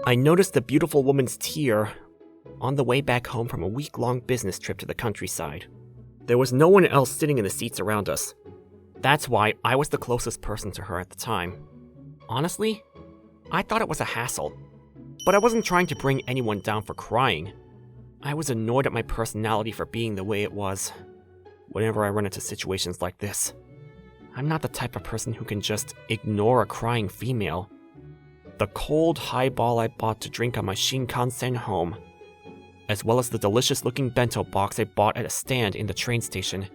I noticed the beautiful woman's tear on the way back home from a week-long business trip to the countryside. There was no one else sitting in the seats around us. That's why I was the closest person to her at the time. Honestly, I thought it was a hassle, but I wasn't trying to bring anyone down for crying. I was annoyed at my personality for being the way it was. Whenever I run into situations like this, I'm not the type of person who can just ignore a crying female. The cold highball I bought to drink on my Shinkansen home, as well as the delicious-looking bento box I bought at a stand in the train station,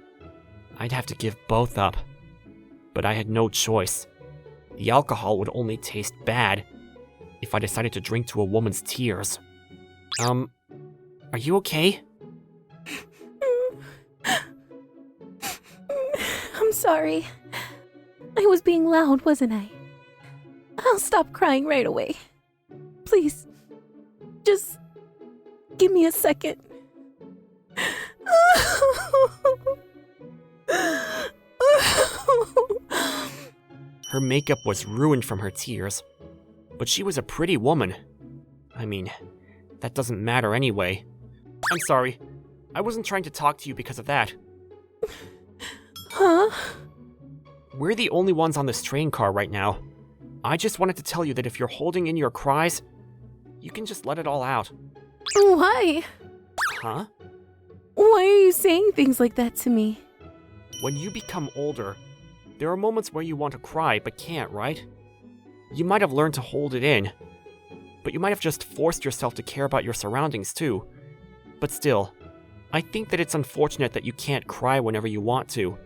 I'd have to give both up. But I had no choice. The alcohol would only taste bad if I decided to drink to a woman's tears. Are you okay? I'm sorry. I was being loud, wasn't I? I'll stop crying right away. Please, just give me a second. Her makeup was ruined from her tears, but she was a pretty woman. I mean, that doesn't matter anyway. I'm sorry. I wasn't trying to talk to you because of that. Huh? We're the only ones on this train car right now. I just wanted to tell you that if you're holding in your cries, you can just let it all out. Why? Huh? Why are you saying things like that to me? When you become older, there are moments where you want to cry but can't, right? You might have learned to hold it in, but you might have just forced yourself to care about your surroundings too. But still, I think that it's unfortunate that you can't cry whenever you want to.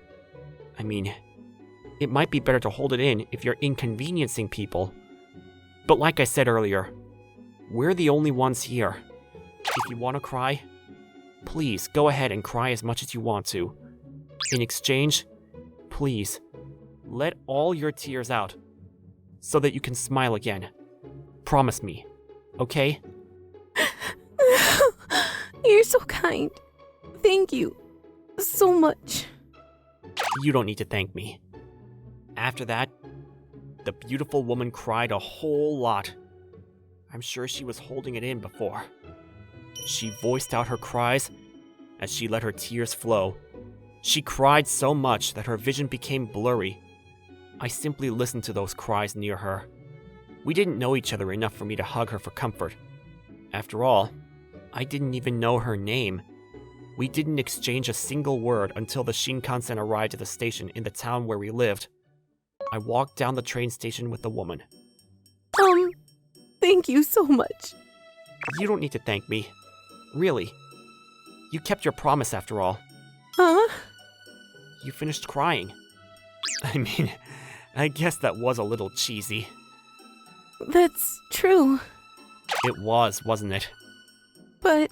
I mean, it might be better to hold it in if you're inconveniencing people. But like I said earlier, we're the only ones here. If you want to cry, please go ahead and cry as much as you want to. In exchange, please, let all your tears out so that you can smile again. Promise me, okay? You're so kind. Thank you so much. You don't need to thank me. After that, the beautiful woman cried a whole lot. I'm sure she was holding it in before. She voiced out her cries as she let her tears flow. She cried so much that her vision became blurry. I simply listened to those cries near her. We didn't know each other enough for me to hug her for comfort. After all, I didn't even know her name. We didn't exchange a single word until the Shinkansen arrived at the station in the town where we lived. I walked down the train station with the woman. Thank you so much. You don't need to thank me. Really. You kept your promise after all. Huh? You finished crying. I mean, I guess that was a little cheesy. That's true. It was, wasn't it? But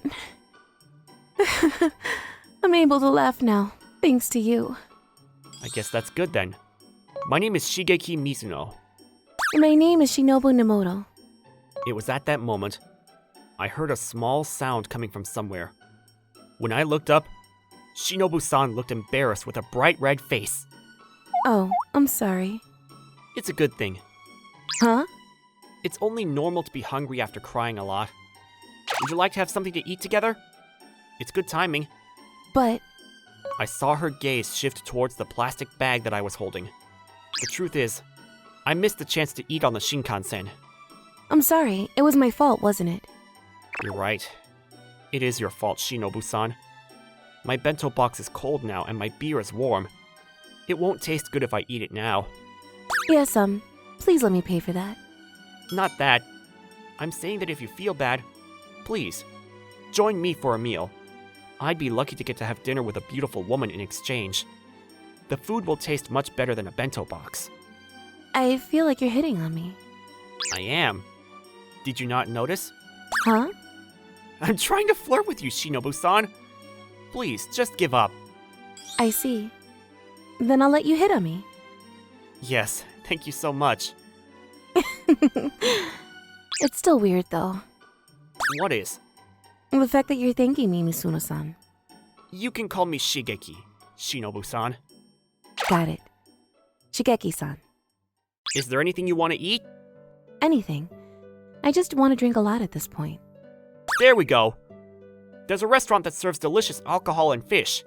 I'm able to laugh now, thanks to you. I guess that's good then. My name is Shigeki Mizuno. My name is Shinobu Nemoto. It was at that moment I heard a small sound coming from somewhere. When I looked up, Shinobu-san looked embarrassed with a bright red face. Oh, I'm sorry. It's a good thing. Huh? It's only normal to be hungry after crying a lot. Would you like to have something to eat together? It's good timing. But I saw her gaze shift towards the plastic bag that I was holding. The truth is, I missed the chance to eat on the Shinkansen. I'm sorry, it was my fault, wasn't it? You're right. It is your fault, Shinobu-san. My bento box is cold now and my beer is warm. It won't taste good if I eat it now. Yes, please let me pay for that. Not that. I'm saying that if you feel bad, please, join me for a meal. I'd be lucky to get to have dinner with a beautiful woman in exchange. The food will taste much better than a bento box. I feel like you're hitting on me. I am. Did you not notice? Huh? I'm trying to flirt with you, Shinobu-san. Please, just give up. I see. Then I'll let you hit on me. Yes, thank you so much. It's still weird, though. What is? The fact that you're thanking me, Misuno-san. You can call me Shigeki, Shinobu-san. Got it. Shigeki-san. Is there anything you want to eat? Anything. I just want to drink a lot at this point. There we go. There's a restaurant that serves delicious alcohol and fish.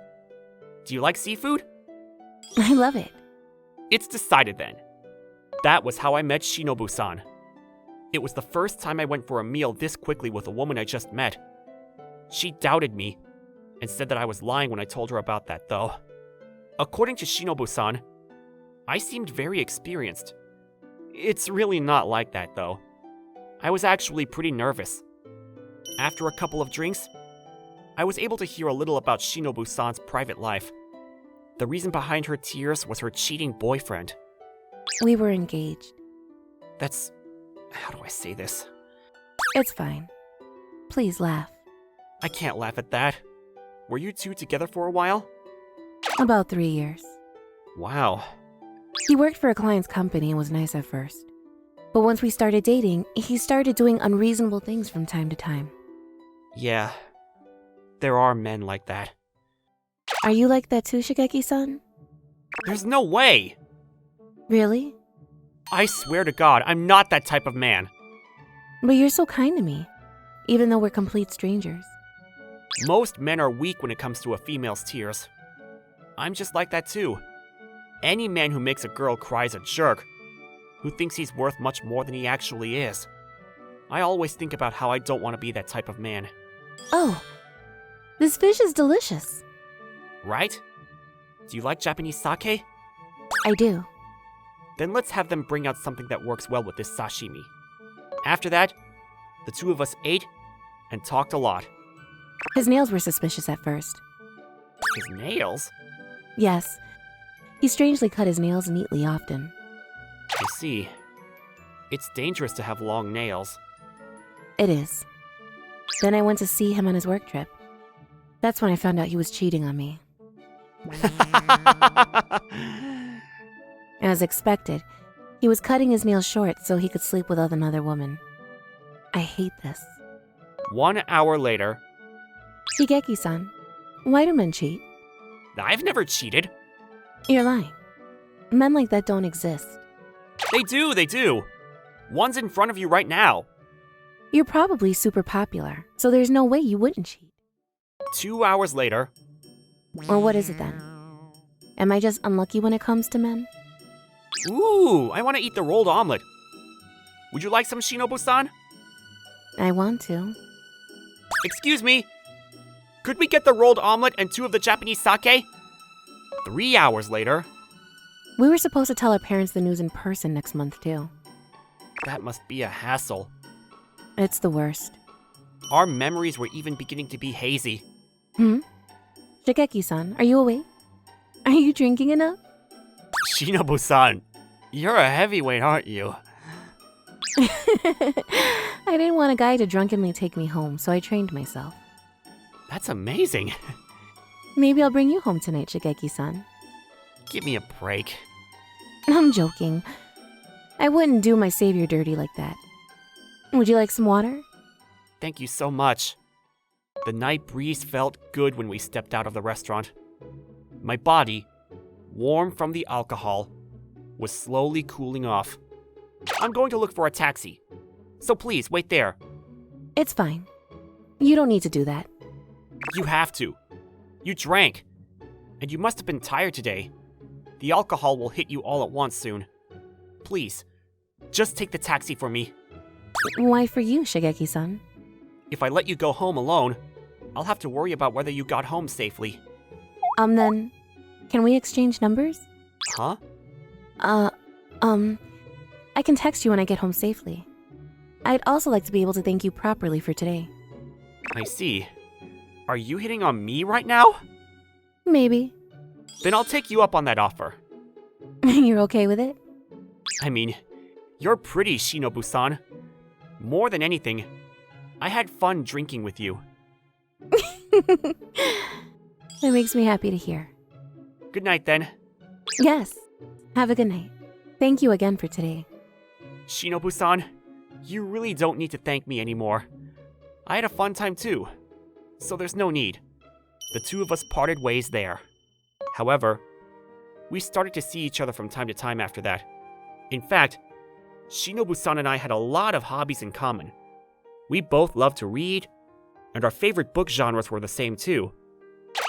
Do you like seafood? I love it. It's decided then. That was how I met Shinobu-san. It was the first time I went for a meal this quickly with a woman I just met. She doubted me and said that I was lying when I told her about that, though. According to Shinobu-san, I seemed very experienced. It's really not like that, though. I was actually pretty nervous. After a couple of drinks, I was able to hear a little about Shinobu-san's private life. The reason behind her tears was her cheating boyfriend. We were engaged. That's... how do I say this? It's fine. Please laugh. I can't laugh at that. Were you two together for a while? About 3 years. Wow. He worked for a client's company and was nice at first. But once we started dating, he started doing unreasonable things from time to time. Yeah. There are men like that. Are you like that too, Shigeki-san? There's no way! Really? I swear to God, I'm not that type of man. But you're so kind to me, even though we're complete strangers. Most men are weak when it comes to a female's tears. I'm just like that too. Any man who makes a girl cry is a jerk, who thinks he's worth much more than he actually is. I always think about how I don't want to be that type of man. Oh, this fish is delicious. Right? Do you like Japanese sake? I do. Then let's have them bring out something that works well with this sashimi. After that, the two of us ate and talked a lot. His nails were suspicious at first. His nails? Yes. He strangely cut his nails neatly often. I see. It's dangerous to have long nails. It is. Then I went to see him on his work trip. That's when I found out he was cheating on me. As expected, he was cutting his nails short so he could sleep with another woman. I hate this. 1 hour later... Shigeki-san, why do men cheat? I've never cheated. You're lying. Men like that don't exist. They do. One's in front of you right now. You're probably super popular, so there's no way you wouldn't cheat. 2 hours later... Or what is it then? Am I just unlucky when it comes to men? Ooh, I want to eat the rolled omelet. Would you like some, Shinobu-san? I want to. Excuse me. Could we get the rolled omelet and 2 of the Japanese sake? 3 hours later... We were supposed to tell our parents the news in person next month, too. That must be a hassle. It's the worst. Our memories were even beginning to be hazy. Shigeki-san, are you awake? Are you drinking enough? Shinobu-san, you're a heavyweight, aren't you? I didn't want a guy to drunkenly take me home, so I trained myself. That's amazing. Maybe I'll bring you home tonight, Shigeki-san. Give me a break. I'm joking. I wouldn't do my savior dirty like that. Would you like some water? Thank you so much. The night breeze felt good when we stepped out of the restaurant. My body, warm from the alcohol, was slowly cooling off. I'm going to look for a taxi. So please, wait there. It's fine. You don't need to do that. You have to. You drank. And you must have been tired today. The alcohol will hit you all at once soon. Please, just take the taxi for me. Why for you, Shigeki-san? If I let you go home alone, I'll have to worry about whether you got home safely. Then, can we exchange numbers? Huh? I can text you when I get home safely. I'd also like to be able to thank you properly for today. I see. Are you hitting on me right now? Maybe. Then I'll take you up on that offer. You're okay with it? I mean, you're pretty, Shinobu-san. More than anything, I had fun drinking with you. It makes me happy to hear. Good night, then. Yes. Have a good night. Thank you again for today. Shinobu-san, you really don't need to thank me anymore. I had a fun time too, so there's no need. The two of us parted ways there. However, we started to see each other from time to time after that. In fact, Shinobu-san and I had a lot of hobbies in common. We both loved to read, and our favorite book genres were the same too.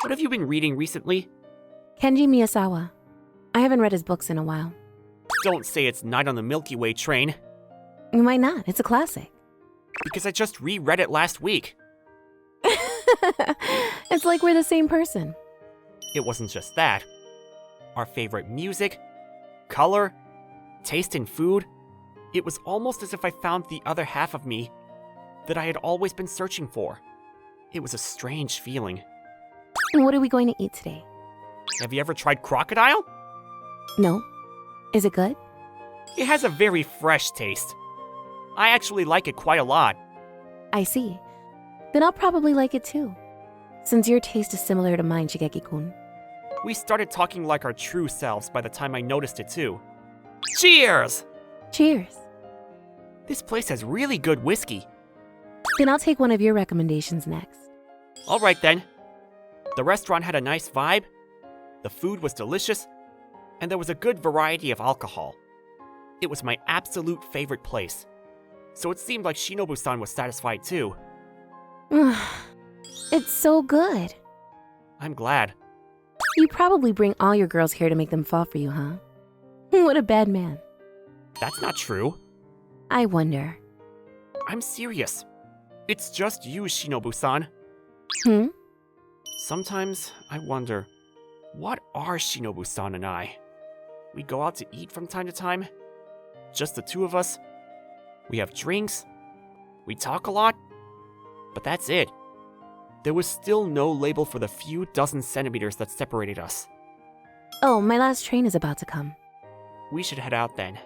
What have you been reading recently? Kenji Miyazawa. I haven't read his books in a while. Don't say it's Night on the Milky Way train, Why not? It's a classic. because I just reread it last week. It's like we're the same person. It wasn't just that. Our favorite music, color, taste in food. It was almost as if I found the other half of me that I had always been searching for. It was a strange feeling. What are we going to eat today? Have you ever tried crocodile? No. Is it good? It has a very fresh taste. I actually like it quite a lot. I see. Then I'll probably like it too. Since your taste is similar to mine, Shigeki-kun. We started talking like our true selves by the time I noticed it too. Cheers! Cheers. This place has really good whiskey. Then I'll take one of your recommendations next. Alright then. The restaurant had a nice vibe, the food was delicious, and there was a good variety of alcohol. It was my absolute favorite place. So it seemed like Shinobu-san was satisfied too. It's so good. I'm glad. You probably bring all your girls here to make them fall for you, huh? What a bad man. That's not true. I wonder. I'm serious. It's just you, Shinobu-san. Hmm? Sometimes I wonder, what are Shinobu-san and I? We go out to eat from time to time. Just the two of us. We have drinks. We talk a lot. But that's it. There was still no label for the few dozen centimeters that separated us. Oh, my last train is about to come. We should head out then.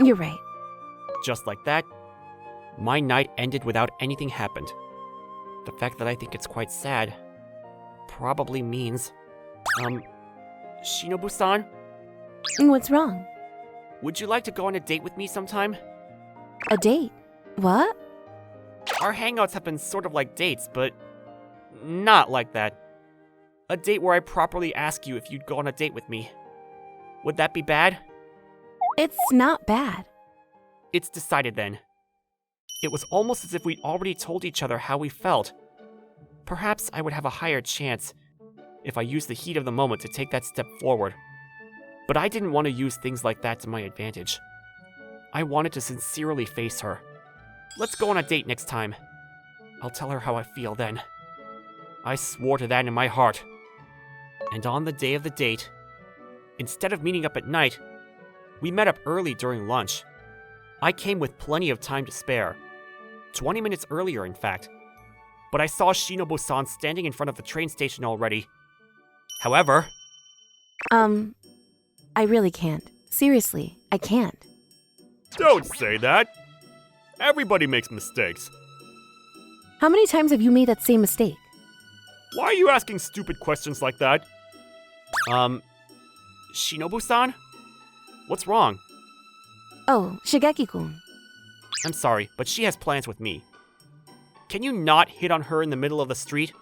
You're right. Just like that, my night ended without anything happened. The fact that I think it's quite sad probably means... Shinobu-san? What's wrong? Would you like to go on a date with me sometime? A date? What? Our hangouts have been sort of like dates, but not like that. A date where I properly ask you if you'd go on a date with me. Would that be bad? It's not bad. It's decided then. It was almost as if we'd already told each other how we felt. Perhaps I would have a higher chance if I used the heat of the moment to take that step forward. But I didn't want to use things like that to my advantage. I wanted to sincerely face her. Let's go on a date next time. I'll tell her how I feel then. I swore to that in my heart. And on the day of the date, instead of meeting up at night, we met up early during lunch. I came with plenty of time to spare. 20 minutes earlier, in fact. But I saw Shinobu-san standing in front of the train station already. However... I really can't. Seriously, I can't. Don't say that! Everybody makes mistakes. How many times have you made that same mistake? Why are you asking stupid questions like that? Shinobu-san? What's wrong? Oh, Shigeki-kun. I'm sorry, but she has plans with me. Can you not hit on her in the middle of the street?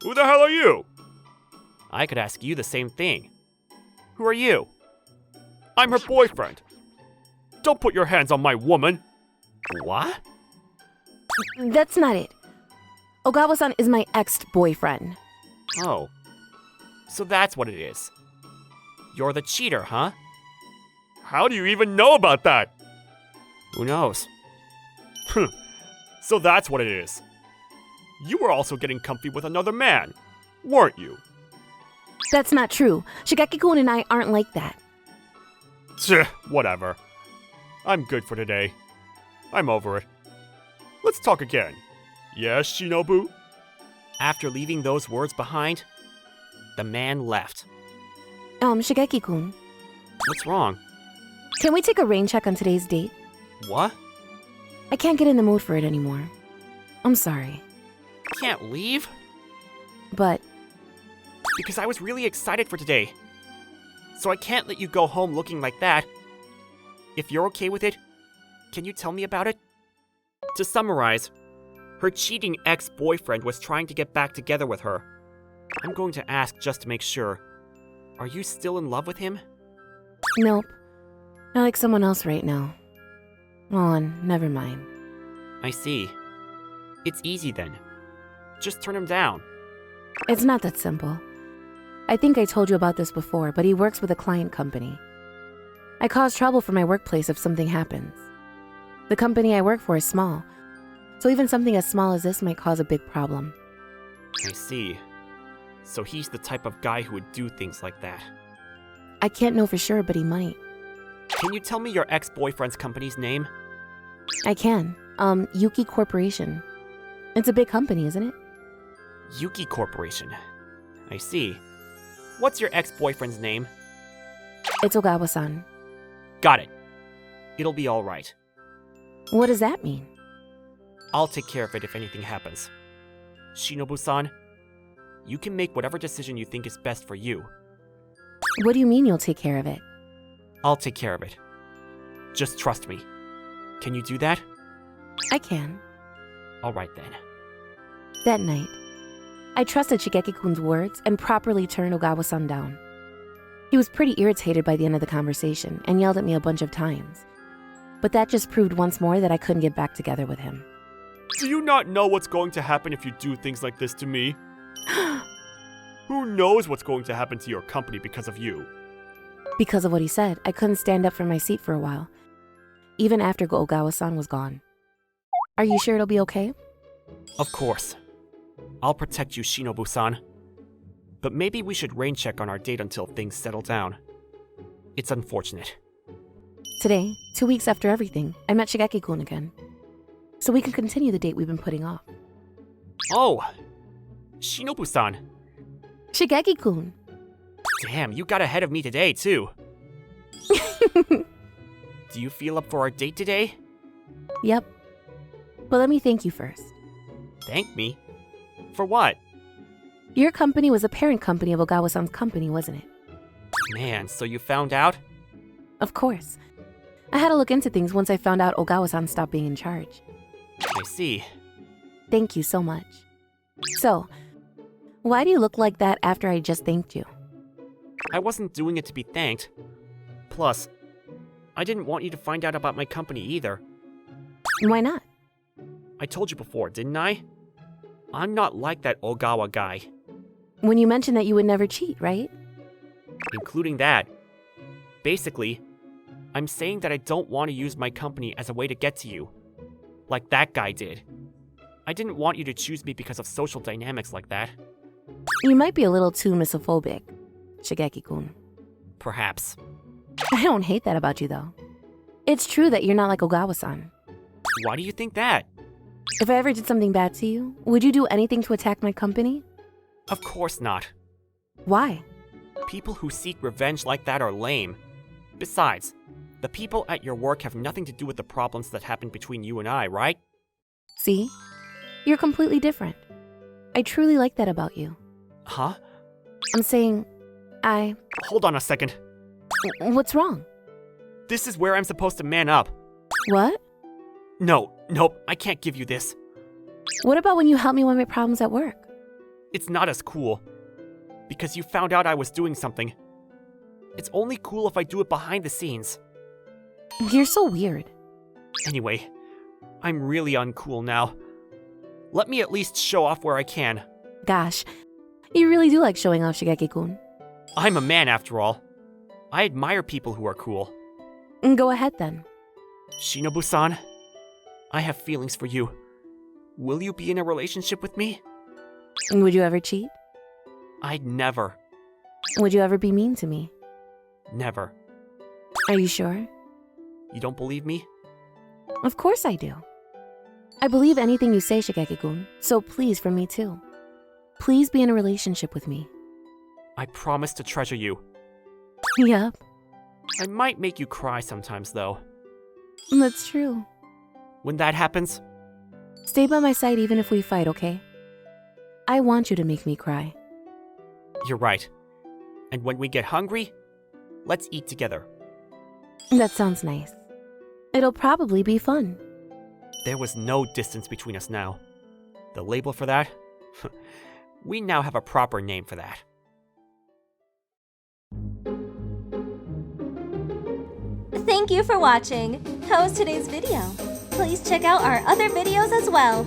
Who the hell are you? I could ask you the same thing. Who are you? I'm her boyfriend. Don't put your hands on my woman. What? That's not it. Ogawa-san is my ex-boyfriend. Oh. So that's what it is. You're the cheater, huh? How do you even know about that? Who knows? So that's what it is. You were also getting comfy with another man, weren't you? That's not true. Shigeki-kun and I aren't like that. Whatever. I'm good for today. I'm over it. Let's talk again. Yes, Shinobu? After leaving those words behind, the man left. Shigeki-kun, What's wrong? can we take a rain check on today's date? What? I can't get in the mood for it anymore. I'm sorry. Can't leave? But Because I was really excited for today. So I can't let you go home looking like that. If you're okay with it, can you tell me about it? To summarize, her cheating ex-boyfriend was trying to get back together with her. I'm going to ask just to make sure. Are you still in love with him? nope. I like someone else right now. Oh, never mind. I see. It's easy then. Just turn him down. It's not that simple. I think I told you about this before, but he works with a client company. I cause trouble for my workplace if something happens. The company I work for is small, so even something as small as this might cause a big problem. I see. So he's the type of guy who would do things like that. I can't know for sure, but he might. Can you tell me your ex-boyfriend's company's name? I can. Yuki Corporation. It's a big company, isn't it? Yuki Corporation. I see. What's your ex-boyfriend's name? It's Ogawa-san. Got it. It'll be alright. What does that mean? I'll take care of it if anything happens. Shinobu-san, you can make whatever decision you think is best for you. What do you mean you'll take care of it? I'll take care of it. Just trust me. Can you do that? I can. Alright then. That night, I trusted Shigeki-kun's words and properly turned Ogawa-san down. He was pretty irritated by the end of the conversation and yelled at me a bunch of times. But that just proved once more that I couldn't get back together with him. Do you not know what's going to happen if you do things like this to me? Who knows what's going to happen to your company because of you? Because of what he said, I couldn't stand up from my seat for a while, even after Ogawa-san was gone. Are you sure it'll be okay? Of course. I'll protect you, Shinobu-san. But maybe we should rain check on our date until things settle down. It's unfortunate. Today, 2 weeks after everything, I met Shigeki-kun again. So we can continue the date we've been putting off. Oh! Shinobu-san! Shigeki-kun! Damn, you got ahead of me today, too. Do you feel up for our date today? Yep. But let me thank you first. Thank me? For what? Your company was a parent company of Ogawa-san's company, wasn't it? Man, so you found out? Of course. I had to look into things once I found out Ogawa-san stopped being in charge. I see. Thank you so much. So, why do you look like that after I just thanked you? I wasn't doing it to be thanked. Plus, I didn't want you to find out about my company either. Why not? I told you before, didn't I? I'm not like that Ogawa guy. When you mentioned that you would never cheat, right? Including that. Basically, I'm saying that I don't want to use my company as a way to get to you. Like that guy did. I didn't want you to choose me because of social dynamics like that. You might be a little too misophobic, Shigeki-kun. Perhaps. I don't hate that about you, though. It's true that you're not like Ogawa-san. Why do you think that? If I ever did something bad to you, would you do anything to attack my company? Of course not. Why? People who seek revenge like that are lame. Besides, the people at your work have nothing to do with the problems that happened between you and I, right? See? You're completely different. I truly like that about you. Huh? I'm saying, Hold on a second. What's wrong? This is where I'm supposed to man up. What? Nope, I can't give you this. What about when you help me with my problems at work? It's not as cool. Because you found out I was doing something. It's only cool if I do it behind the scenes. You're so weird. Anyway, I'm really uncool now. Let me at least show off where I can. Gosh, you really do like showing off, Shigeki-kun. I'm a man after all. I admire people who are cool. Go ahead then. Shinobu-san, I have feelings for you. Will you be in a relationship with me? Would you ever cheat? I'd never. Would you ever be mean to me? Never. Are you sure? You don't believe me? Of course I do. I believe anything you say, Shigeki-kun, so please from me too. Please be in a relationship with me. I promise to treasure you. Yep, I might make you cry sometimes, though. that's true. When that happens, Stay by my side even if we fight, okay? I want you to make me cry. you're right. And when we get hungry, let's eat together. That sounds nice. It'll probably be fun. There was no distance between us now. The label for that? We now have a proper name for that. Thank you for watching. How was today's video? Please check out our other videos as well.